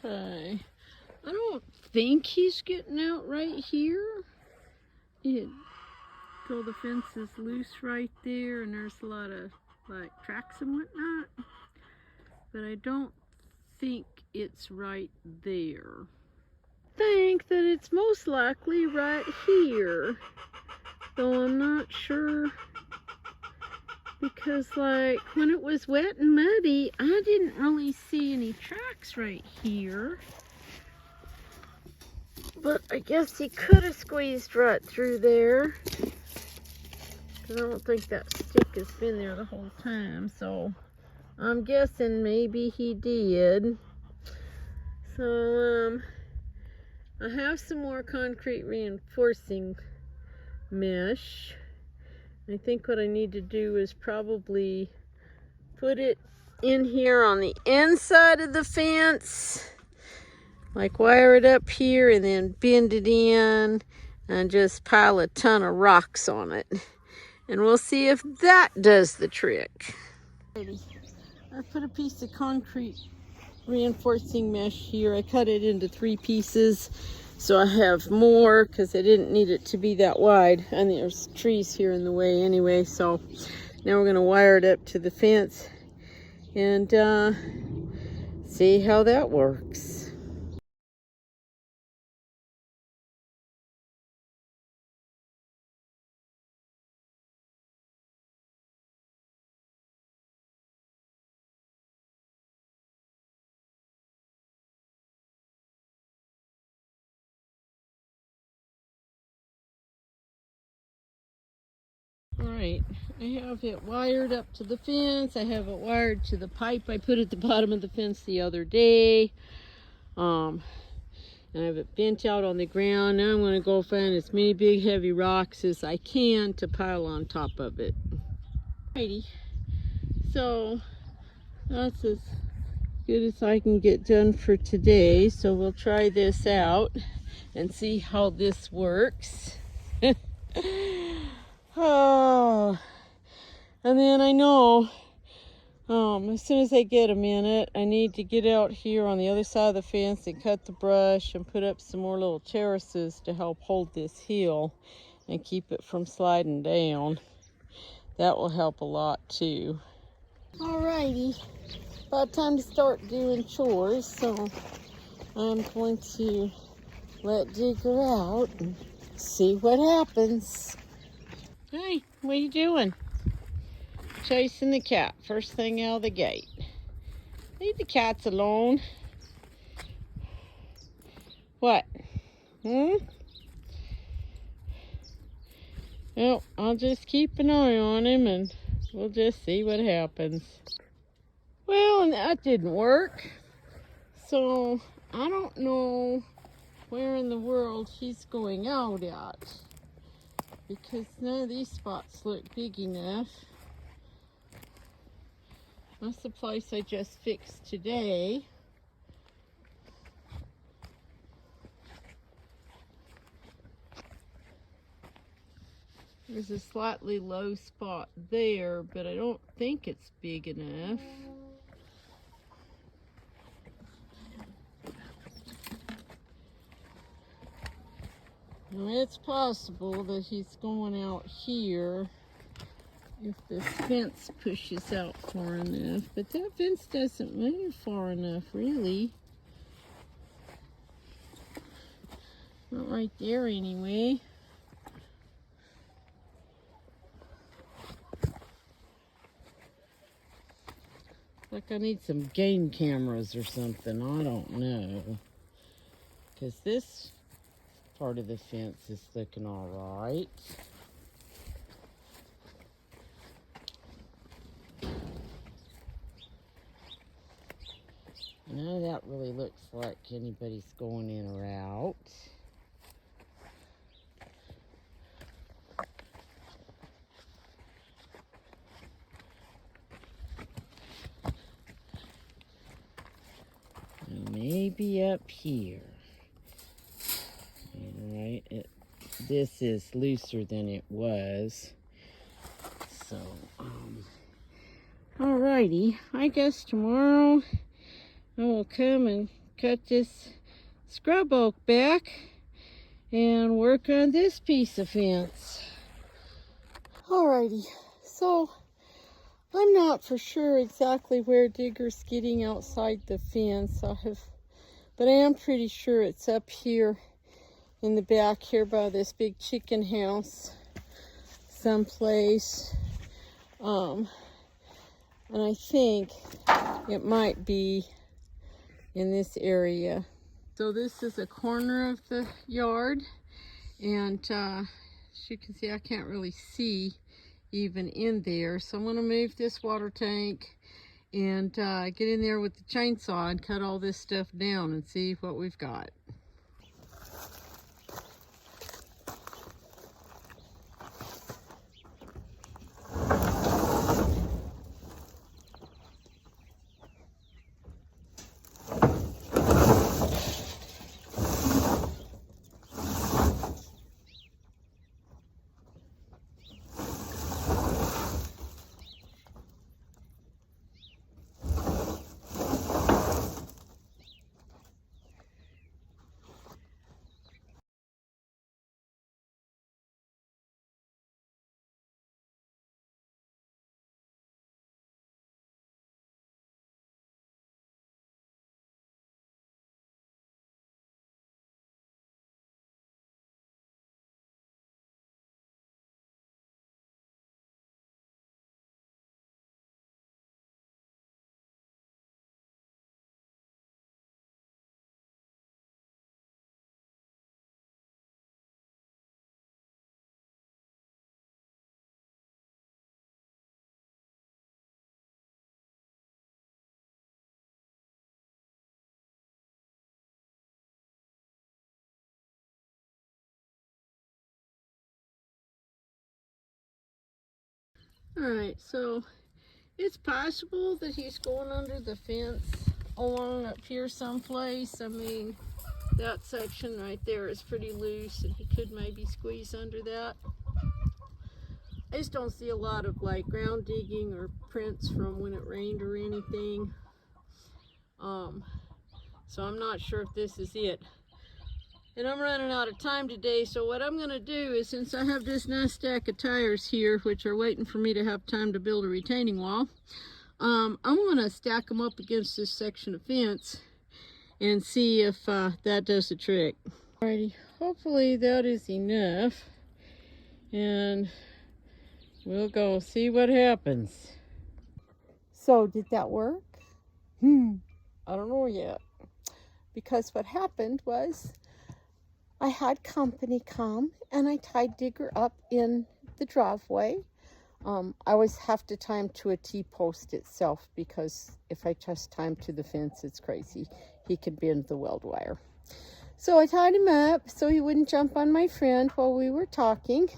Okay. I don't think he's getting out right here. So the fence is loose right there, and there's a lot of like tracks and whatnot. But I don't think it's right there. I think that it's most likely right here, though I'm not sure, because like when it was wet and muddy, I didn't really see any tracks right here. But I guess he could have squeezed right through there, because I don't think that stick has been there the whole time, so I'm guessing maybe he did. So I have some more concrete reinforcing mesh. I think what I need to do is probably put it in here on the inside of the fence, like wire it up here and then bend it in and just pile a ton of rocks on it. And we'll see if that does the trick. I put a piece of concrete reinforcing mesh here. I cut it into 3 pieces so I have more, because I didn't need it to be that wide, and there's trees here in the way anyway. So now we're going to wire it up to the fence and see how that works. Alright, I have it wired up to the fence. I have it wired to the pipe I put at the bottom of the fence the other day. And I have it bent out on the ground. Now I'm going to go find as many big heavy rocks as I can to pile on top of it. Alrighty, so that's as good as I can get done for today. So we'll try this out and see how this works. Oh, and then I know as soon as I get a minute, I need to get out here on the other side of the fence and cut the brush and put up some more little terraces to help hold this hill and keep it from sliding down. That will help a lot too. Alrighty, about time to start doing chores, so I'm going to let Digger out and see what happens. Hey, what are you doing? Chasing the cat, first thing out of the gate. Leave the cats alone. What? Well, I'll just keep an eye on him and we'll just see what happens. Well, and that didn't work. So, I don't know where in the world he's going out at, because none of these spots look big enough. That's the place I just fixed today. There's a slightly low spot there, but I don't think it's big enough. Now, it's possible that he's going out here if this fence pushes out far enough, but that fence doesn't move far enough, really. Not right there anyway. Like I need some game cameras or something, I don't know. Because this part of the fence is looking all right. None of that really looks like anybody's going in or out. Maybe up here. Alright, this is looser than it was. So, alrighty, I guess tomorrow I will come and cut this scrub oak back and work on this piece of fence. Alrighty, so I'm not for sure exactly where Digger's getting outside the fence. But I am pretty sure it's up here in the back here by this big chicken house someplace. And I think it might be in this area. So this is a corner of the yard, and as you can see, I can't really see even in there. So I'm going to move this water tank and get in there with the chainsaw and cut all this stuff down and see what we've got. Alright, so it's possible that he's going under the fence along up here someplace. I mean, that section right there is pretty loose and he could maybe squeeze under that. I just don't see a lot of like ground digging or prints from when it rained or anything. So I'm not sure if this is it. And I'm running out of time today, so what I'm going to do is, since I have this nice stack of tires here, which are waiting for me to have time to build a retaining wall, I'm going to stack them up against this section of fence and see if that does the trick. Alrighty, hopefully that is enough, and we'll go see what happens. So, did that work? I don't know yet, because what happened was I had company come and I tied Digger up in the driveway. I always have to tie him to a T-post itself, because if I just tie him to the fence, it's crazy. He could bend the weld wire. So I tied him up so he wouldn't jump on my friend while we were talking.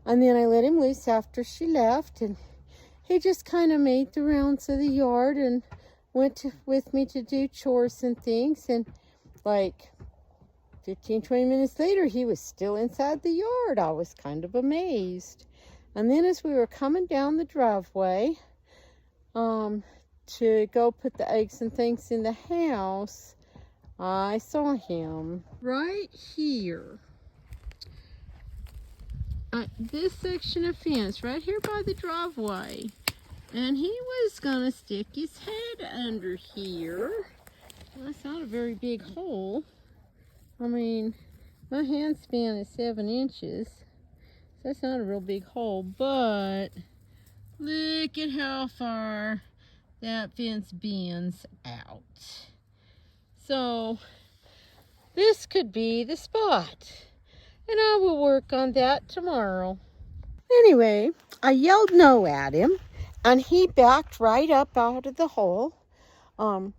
And then I let him loose after she left, and he just kind of made the rounds of the yard and went with me to do chores and things. And like 15-20 minutes later, he was still inside the yard. I was kind of amazed. And then as we were coming down the driveway to go put the eggs and things in the house, I saw him right here at this section of fence right here by the driveway. And he was gonna stick his head under here. Well, that's not a very big hole. I mean, my hand span is 7 inches, so that's not a real big hole, but look at how far that fence bends out. So this could be the spot, and I will work on that tomorrow. Anyway, I yelled no at him, and he backed right up out of the hole.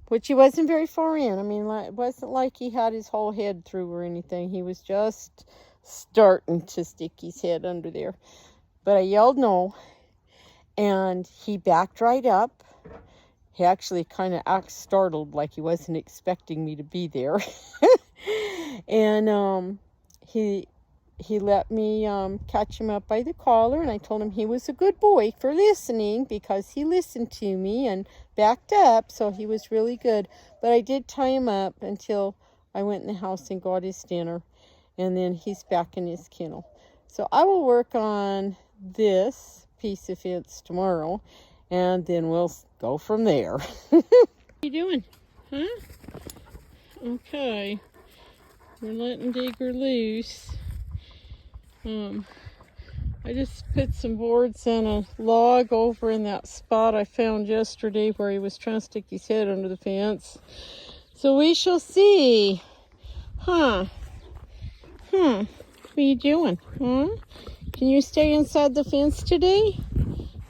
Which he wasn't very far in. I mean, it wasn't like he had his whole head through or anything. He was just starting to stick his head under there. But I yelled no, and he backed right up. He actually kind of acted startled, like he wasn't expecting me to be there. And he let me catch him up by the collar, and I told him he was a good boy for listening, because he listened to me and backed up, so he was really good. But I did tie him up until I went in the house and got his dinner. And then he's back in his kennel. So I will work on this piece of fence tomorrow, and then we'll go from there. What are you doing? Huh? Okay. We're letting Digger loose. I just put some boards and a log over in that spot I found yesterday where he was trying to stick his head under the fence. So we shall see. What are you doing? Can you stay inside the fence today?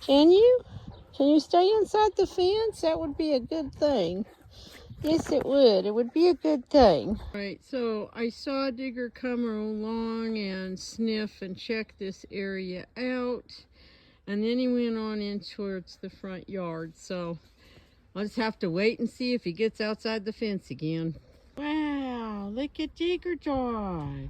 Can you? Can you stay inside the fence? That would be a good thing. Yes, it would. It would be a good thing. All right, so I saw Digger come along and sniff and check this area out. And then he went on in towards the front yard. So I'll just have to wait and see if he gets outside the fence again. Wow, look at Digger Dog.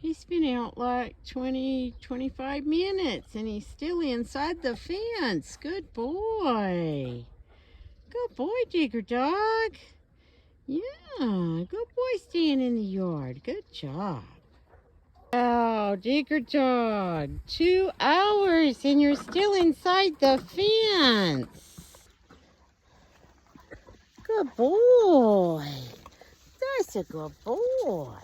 He's been out like 20, 25 minutes and he's still inside the fence. Good boy. Good boy, Digger Dog. Yeah, good boy staying in the yard. Good job. Wow, Digger Dog. 2 hours and you're still inside the fence. Good boy. That's a good boy.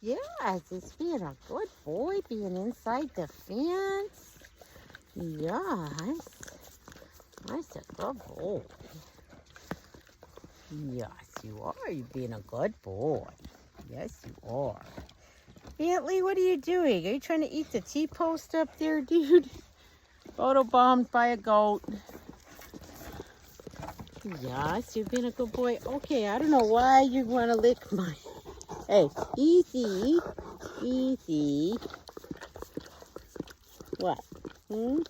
Yes, it's being a good boy being inside the fence. Yes. That's a good boy. Yes, you are. You're being a good boy. Yes, you are. Bentley, what are you doing? Are you trying to eat the T-post up there, dude? Photobombed by a goat. Yes, you've been a good boy. Okay, I don't know why you want to lick my... Hey, easy. Easy. What? Do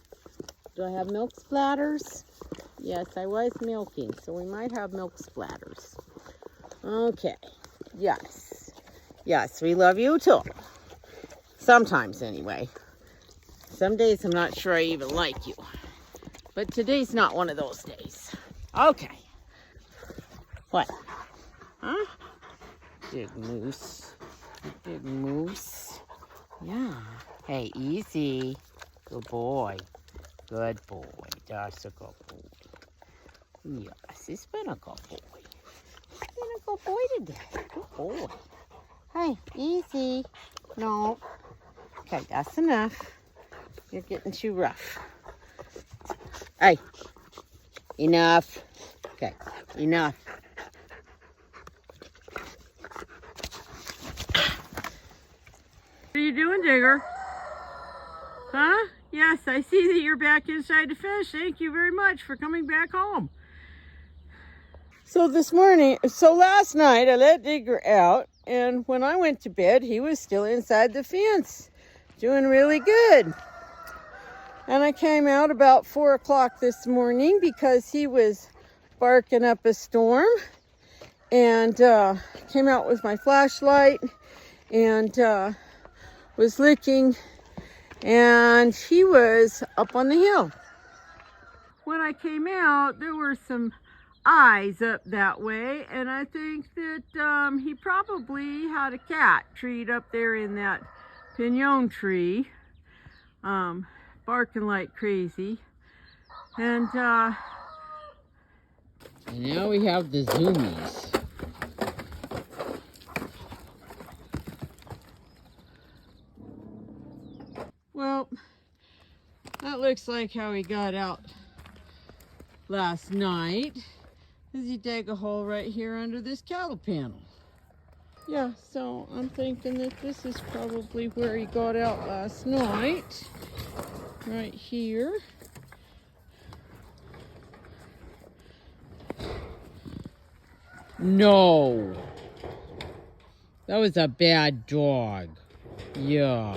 I have milk splatters? Yes, I was milking, so we might have milk splatters. Okay. Yes. Yes, we love you too. Sometimes, anyway. Some days I'm not sure I even like you. But today's not one of those days. Okay. What? Huh? Big moose. Big moose. Yeah. Hey, easy. Good boy. Good boy. That's a good boy. Yes, it's been a good boy. It's been a good boy today. Good boy. Hey, easy. No. Okay, that's enough. You're getting too rough. Hey. Enough. Okay, enough. What are you doing, Digger? Huh? Yes, I see that you're back inside the fish. Thank you very much for coming back home. So last night I let Digger out, and when I went to bed, he was still inside the fence, doing really good. And I came out about 4 o'clock this morning because he was barking up a storm, and came out with my flashlight and was looking, and he was up on the hill. When I came out, there were some eyes up that way, and I think that he probably had a cat treed up there in that pinon tree, barking like crazy. And now we have the zoomies. Well, that looks like how he got out last night. Is he dug a hole right here under this cattle panel. Yeah, so I'm thinking that this is probably where he got out last night. Right here. No. That was a bad dog. Yeah.